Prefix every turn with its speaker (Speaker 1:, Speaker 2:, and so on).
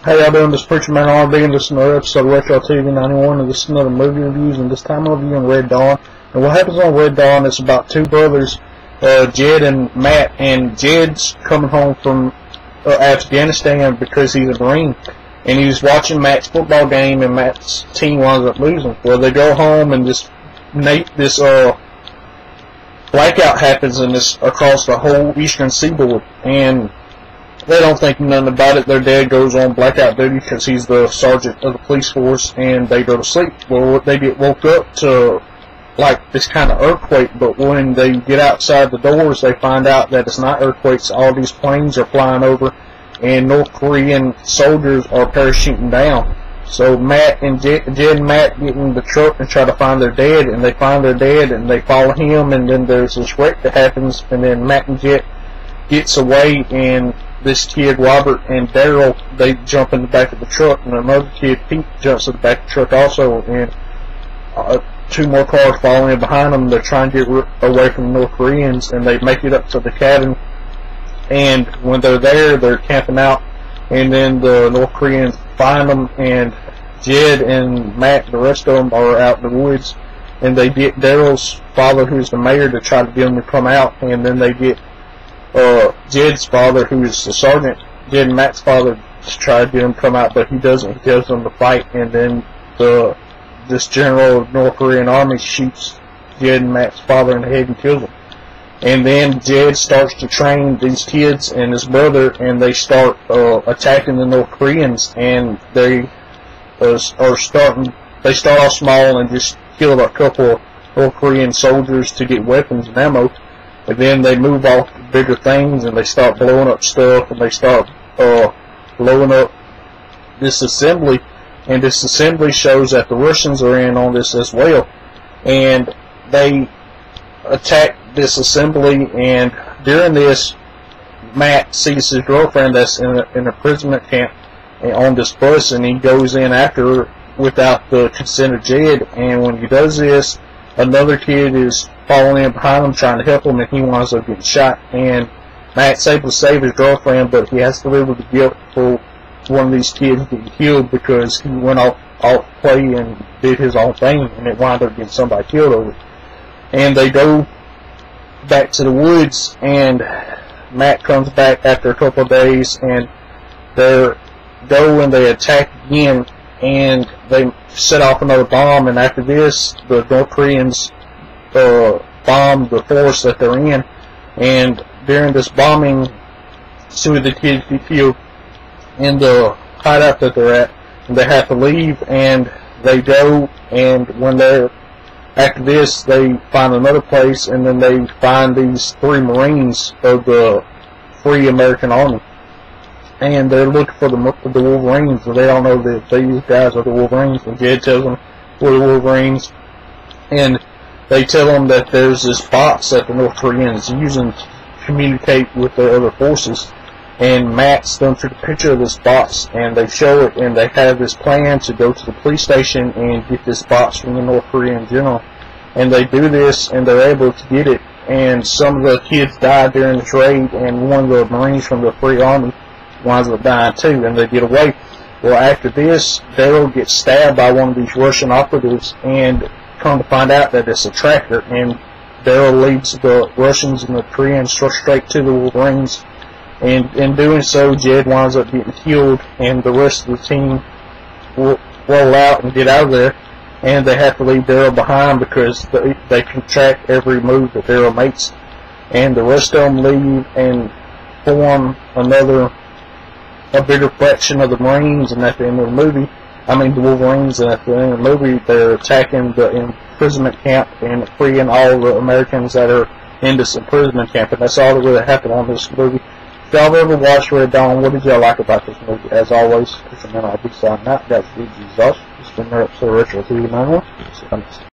Speaker 1: Hey, y'all doing? This Preacher Man R&B, and this is another episode of Retro TV 91, and this is another movie reviews, and this time I'm reviewing Red Dawn. And what happens on Red Dawn is about two brothers, Jed and Matt, and Jed's coming home from Afghanistan because he's a Marine, and he's watching Matt's football game, and Matt's team winds up losing. Well, they go home, and this blackout happens in this across the whole eastern seaboard, and they don't think nothing about it. Their dad goes on blackout duty because he's the sergeant of the police force, and they go to sleep. Well, they get woke up to like this kind of earthquake, but when they get outside the doors, they find out that it's not earthquakes. All these planes are flying over, and North Korean soldiers are parachuting down. So Matt and Jed and Matt get in the truck and try to find their dad, and they find their dad, and they follow him, and then there's this wreck that happens, and then Matt and Jed gets away, and this kid, Robert, and Daryl, they jump in the back of the truck, and another kid, Pete, jumps in the back of the truck also, and two more cars following behind them. They're trying to get away from the North Koreans, and they make it up to the cabin, and when they're there, they're camping out, and then the North Koreans find them, and Jed and Matt, the rest of them, are out in the woods, and they get Daryl's father, who's the mayor, to try to get them to come out, and then they get Jed's father, who is the sergeant, Jed and Matt's father, to try to get him to come out, but he doesn't. He tells them to fight, and then this general of North Korean army shoots Jed and Matt's father in the head and kills him. And then Jed starts to train these kids and his brother, and they start attacking the North Koreans, and they start off small and just kill a couple of North Korean soldiers to get weapons and ammo. And then they move off to bigger things, and they start blowing up stuff, and they start blowing up this assembly, and this assembly shows that the Russians are in on this as well. And they attack this assembly, and during this, Matt sees his girlfriend that's in an imprisonment camp on this bus, and he goes in after her without the consent of Jed, and when he does this, another kid is following in behind him trying to help him, and he winds up getting shot. And Matt's able to save his girlfriend, but he has to live with the guilt for one of these kids getting killed because he went off play and did his own thing, and it wound up getting somebody killed over it. And they go back to the woods, and Matt comes back after a couple of days, and they go and they attack again, and they set off another bomb, and after this, the North Koreans bomb the forest that they're in, and during this bombing, two of the kids get killed in the hideout that they're at, and they have to leave, and they go, and when they're after this, they find another place, and then they find these three Marines of the Free American Army, and they're looking for the Wolverines, and they don't know that these guys are the Wolverines, and Jed tells them we're the Wolverines, and they tell them that there's this box that the North Koreans are using to communicate with their other forces, and Matt's done took a picture of this box, and they show it, and they have this plan to go to the police station and get this box from the North Korean general, and they do this, and they're able to get it, and some of the kids die during this raid, and one of the Marines from the Free Army winds up dying too, and they get away. Well, after this, Daryl gets stabbed by one of these Russian operatives, and come to find out that it's a tracker, and Daryl leads the Russians and the Koreans straight to the Wolverines, and in doing so, Jed winds up getting killed, and the rest of the team will roll out and get out of there, and they have to leave Daryl behind because they can track every move that Daryl makes, and the rest of them leave and form a bigger fraction of the Marines, and at the end of the movie, the Wolverines, and at the end of the movie, they're attacking the imprisonment camp and freeing all the Americans that are in this imprisonment camp, and that's all that really happened on this movie. If y'all ever watched Red Dawn, what did y'all like about this movie? As always, I'll be signing out. Guys, it's been another episode of Retro TV 91.